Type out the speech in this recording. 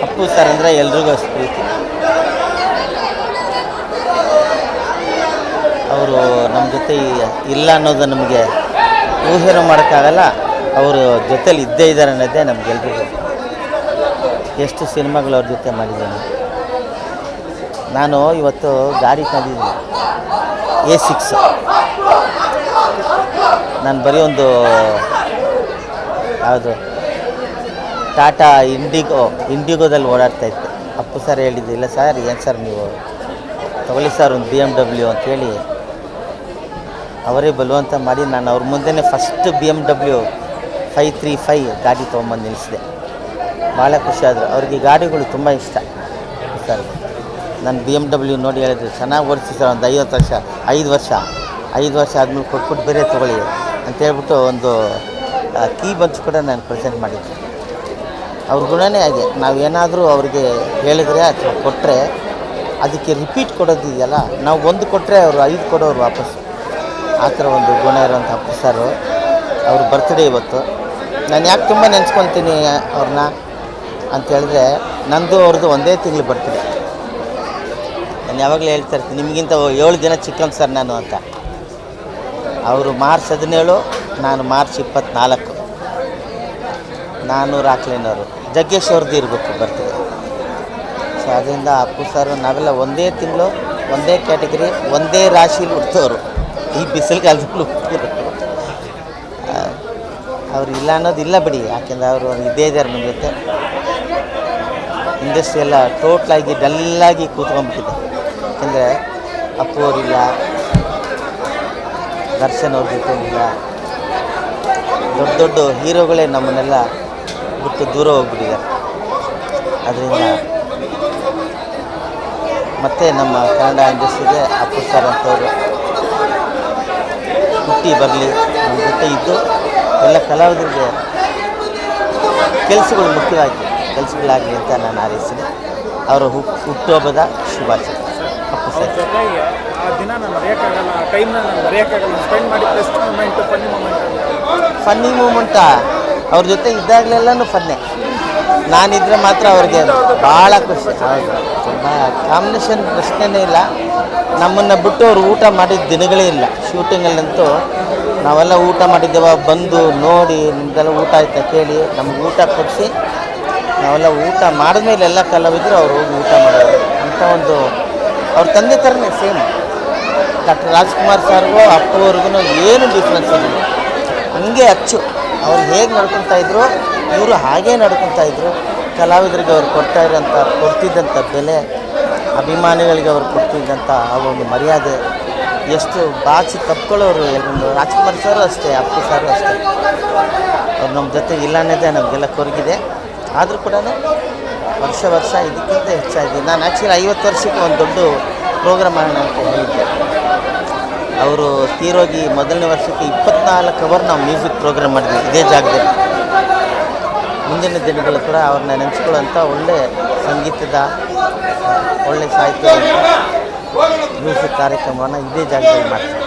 Appu sir ಅಂದರೆ ಎಲ್ರಿಗೂ ಅಷ್ಟು ಪ್ರೀತಿ. ಅವರು ನಮ್ಮ ಜೊತೆ ಇಲ್ಲ ಅನ್ನೋದು ನಮಗೆ ಊಹೆನೂ ಮಾಡೋಕ್ಕಾಗಲ್ಲ. ಅವರು ಜೊತೇಲಿ ಇದ್ದೇ ಇದ್ದಾರೆ ಅನ್ನೋದೇ ನಮಗೆಲ್ರಿಗೂ. ಎಷ್ಟು ಸಿನಿಮಾಗಳು ಅವ್ರ ಜೊತೆ ಮಾಡಿದ್ದೀನಿ. ನಾನು ಇವತ್ತು ಗಾಡಿ ತಂದಿದ್ದೀನಿ A6. ನಾನು ಬರೀ ಒಂದು ಯಾವುದು ಟಾಟಾ ಇಂಡಿಗೋದಲ್ಲಿ ಓಡಾಡ್ತಾಯಿದ್ದೆ. ಅಪ್ಪು ಸರ್ ಹೇಳಿದ್ದಿಲ್ಲ ಸರ್, ಏನು ಸರ್ ನೀವು ತಗೊಳ್ಳಿ ಸರ್ ಒಂದು BMW ಅಂತೇಳಿ ಅವರೇ ಬಲವಂತ ಮಾಡಿ ನಾನು ಅವ್ರ ಮುಂದೆನೇ ಫಸ್ಟ್ BMW 535 ಗಾಡಿ ತೊಗೊಂಬಂದು ನಿಲ್ಲಿಸಿದೆ. ಭಾಳ ಖುಷಿಯಾದರು. ಅವ್ರಿಗೆ ಗಾಡಿಗಳು ತುಂಬ ಇಷ್ಟ ಸರ್. ನಾನು BMW ನೋಡಿ ಹೇಳಿದ್ರು, ಚೆನ್ನಾಗಿ ಓಡಿಸಿ ಸರ್, ಒಂದು 5 ವರ್ಷ ಆದಮೇಲೆ ಕೊಟ್ಬಿಟ್ಟು ಬೇರೆ ತೊಗೊಳ್ಳಿ ಅಂತೇಳ್ಬಿಟ್ಟು ಒಂದು ಕೀ ಬಂಚ್ ಕೂಡ ನಾನು ಪ್ರೆಸೆಂಟ್ ಮಾಡಿದ್ದೆ. ಅವ್ರ ಗುಣನೇ ಹಾಗೆ, ನಾವೇನಾದರೂ ಅವ್ರಿಗೆ ಹೇಳಿದ್ರೆ ಅಥವಾ ಕೊಟ್ಟರೆ ಅದಕ್ಕೆ ರಿಪೀಟ್ ಕೊಡೋದಿದೆಯಲ್ಲ, ನಾವು ಒಂದು ಕೊಟ್ಟರೆ ಅವರು 5 ಕೊಡೋರು ವಾಪಸ್ಸು. ಆ ಥರ ಒಂದು ಗುಣ ಇರೋಂಥ ಅಪ್ಪು ಸರು. ಅವ್ರ ಬರ್ತ್ಡೇ ಇವತ್ತು. ನಾನು ಯಾಕೆ ತುಂಬ ನೆನೆಸ್ಕೊತೀನಿ ಅವ್ರನ್ನ ಅಂತೇಳಿದ್ರೆ, ನಂದು ಅವ್ರದ್ದು ಒಂದೇ ತಿಂಗಳು ಬರ್ತ್ಡೇ. ನಾನು ಯಾವಾಗಲೂ ಹೇಳ್ತಾ ಇರ್ತೀನಿ, ನಿಮಗಿಂತ 7 ದಿನ ಚಿಕ್ಕನ್ ಸರ್ ನಾನು ಅಂತ. ಅವರು ಮಾರ್ಚ್ 17, ನಾನು ಮಾರ್ಚ್ 24. 400 ಹಾಕ್ಲೇನವರು. ಜಗ್ಗೇಶ್ ಅವ್ರದ್ದು ಇರಬೇಕು ಬರ್ತ್ಡೇ. ಸೊ ಅದರಿಂದ ಅಪ್ಪು ಸರ್ ನಾವೆಲ್ಲ ಒಂದೇ ತಿಂಗಳು, ಒಂದೇ ಕ್ಯಾಟಗರಿ, ಒಂದೇ ರಾಶಿಲಿ ಹುಡ್ತವ್ರು. ಈ ಬಿಸಿಲುಗಾಲದಲ್ಲೂ ಹುಟ್ಟಿದ್ರು. ಅವ್ರು ಇಲ್ಲ ಅನ್ನೋದಿಲ್ಲ ಬಿಡಿ, ಯಾಕೆಂದರೆ ಅವರು ಇದ್ದೇ ಇದ್ದಾರೆ ನಮ್ಮ ಜೊತೆ. ಇಂಡಸ್ಟ್ರಿ ಎಲ್ಲ ಟೋಟ್ಲಾಗಿ ಡಲ್ಲಾಗಿ ಕೂತ್ಕೊಂಡ್ಬಿಟ್ಟಿದೆ. ಯಾಕೆಂದರೆ ಅಪ್ಪು ಅವರಿಲ್ಲ, ದರ್ಶನ್ ಅವ್ರ ಜೊತೆ ಇಲ್ಲ, ದೊಡ್ಡ ಹೀರೋಗಳೇ ನಮ್ಮನ್ನೆಲ್ಲ ಬಿಟ್ಟು ದೂರ ಹೋಗ್ಬಿಟ್ಟಿದ್ದಾರೆ. ಅದರಿಂದ ಮತ್ತೆ ನಮ್ಮ ಕನ್ನಡ ಇಂಡಸ್ಟ್ರಿಗೆ ಅಪ್ಪು ಸರ್ ಅಂತವರು ಹುಟ್ಟಿ ಬರಲಿ, ನಮ್ಮ ಜೊತೆ ಇದ್ದು ಎಲ್ಲ ಕಲಾವಿದರಿಗೆ ಕೆಲಸಗಳು ಕೆಲಸಗಳಾಗಲಿ ಅಂತ ನಾನು ಹಾರೈಸ್ತೀನಿ. ಅವರ ಹುಟ್ಟುಹಬ್ಬದ ಶುಭಾಶಯ. ಅಪ್ಪು ಸರ್ ಆ ದಿನ ನಾನು ಮರೆಯೋಕ್ಕಾಗಲ್ಲ, ಆ ಟೈಮ್ನ ನಾನು ಮರೆಯೋಕ್ಕಾಗಲ್ಲ. ಸ್ಪೆಂಡ್ ಮಾಡಿ ಬೆಸ್ಟ್ ಮೂಮೆಂಟು, ಫನ್ನಿ ಮೂಮೆಂಟಾ ಅವ್ರ ಜೊತೆ ಇದ್ದಾಗಲೆಲ್ಲನೂ ಫನ್ನೇ. ನಾನಿದ್ರೆ ಮಾತ್ರ ಅವ್ರಿಗೆ ಭಾಳ ಖುಷಿ. ಹೌದು, ತುಂಬ ಕಾಂಬಿನೇಷನ್ ಪ್ರಶ್ನೆನೇ ಇಲ್ಲ. ನಮ್ಮನ್ನು ಬಿಟ್ಟು ಅವರು ಊಟ ಮಾಡಿದ ದಿನಗಳೇ ಇಲ್ಲ. ಶೂಟಿಂಗಲ್ಲಂತೂ ನಾವೆಲ್ಲ ಊಟ ಮಾಡಿದ್ದೇವೆ, ಬಂದು ನೋಡಿ ನಿಮ್ಮದೆಲ್ಲ ಊಟ ಆಯ್ತಾ ಕೇಳಿ ನಮ್ಗೆ ಊಟ ಕೊಡಿಸಿ ನಾವೆಲ್ಲ ಊಟ ಮಾಡಿದ್ಮೇಲೆ ಎಲ್ಲ ಕಲಾವಿದ್ರು ಅವ್ರು ಹೋಗಿ ಊಟ ಮಾಡೋರು ಅಂಥ ಒಂದು ಅವ್ರ ತಂದೆ ಥರನೇ ಸೇಮ್. ಡಾಕ್ಟರ್ ರಾಜ್ಕುಮಾರ್ ಸರ್ಗೂ ಅಪ್ಪು ಅವ್ರಿಗೂ ಏನು ಡಿಫ್ರೆನ್ಸ್ ಇಲ್ಲ, ಹಂಗೆ ಅಚ್ಚು. ಅವ್ರು ಹೇಗೆ ನಡ್ಕೊತಾಯಿದ್ರು ಇವರು ಹಾಗೇ ನಡ್ಕೊತಾಯಿದ್ರು. ಕಲಾವಿದರಿಗೆ ಅವ್ರು ಕೊಡ್ತಿದ್ದಂಥ ಬೆಲೆ, ಅಭಿಮಾನಿಗಳಿಗೆ ಅವ್ರು ಕೊಡ್ತಿದ್ದಂಥ ಆ ಒಂದು ಮರ್ಯಾದೆ, ಎಷ್ಟು ಬಾಚಿ ತಪ್ಕೊಳ್ಳೋರು ಎಲ್ಲರೂ. ರಾಜ್ಕುಮಾರ್ ಸರು ಅಷ್ಟೇ, ಅಪ್ಪು ಸರು ಅಷ್ಟೇ. ಅವ್ರು ನಮ್ಮ ಜೊತೆಗೆ ಇಲ್ಲ ಅನ್ನೋದೇ ನಮಗೆಲ್ಲ ಕೊರಗಿದೆ. ಆದರೂ ಕೂಡ ವರ್ಷ ಇದಕ್ಕಿಂತ ಹೆಚ್ಚಾಗಿ ನಾನು ಆ್ಯಕ್ಚುಲಿ 50 ವರ್ಷಕ್ಕೆ ಒಂದು ದೊಡ್ಡ ಪ್ರೋಗ್ರಾಮ್ ಮಾಡೋಣ ಅಂತ ಹೇಳಿದ್ದೆ. ಅವರು ತೀರೋಗಿ ಮೊದಲನೇ ವರ್ಷಕ್ಕೆ 24 ಅವರ್ ನಾವು ಮ್ಯೂಸಿಕ್ ಪ್ರೋಗ್ರಾಮ್ ಮಾಡಿದ್ವಿ ಇದೇ ಜಾಗದಲ್ಲಿ. ಮುಂದಿನ ದಿನಗಳು ಕೂಡ ಅವ್ರನ್ನ ನೆನೆಸ್ಕೊಳ್ಳೋಂಥ ಒಳ್ಳೆ ಸಂಗೀತದ, ಒಳ್ಳೆ ಸಾಹಿತ್ಯದ ಮ್ಯೂಸಿಕ್ ಕಾರ್ಯಕ್ರಮವನ್ನು ಇದೇ ಜಾಗದಲ್ಲಿ ಮಾಡ್ತೀವಿ.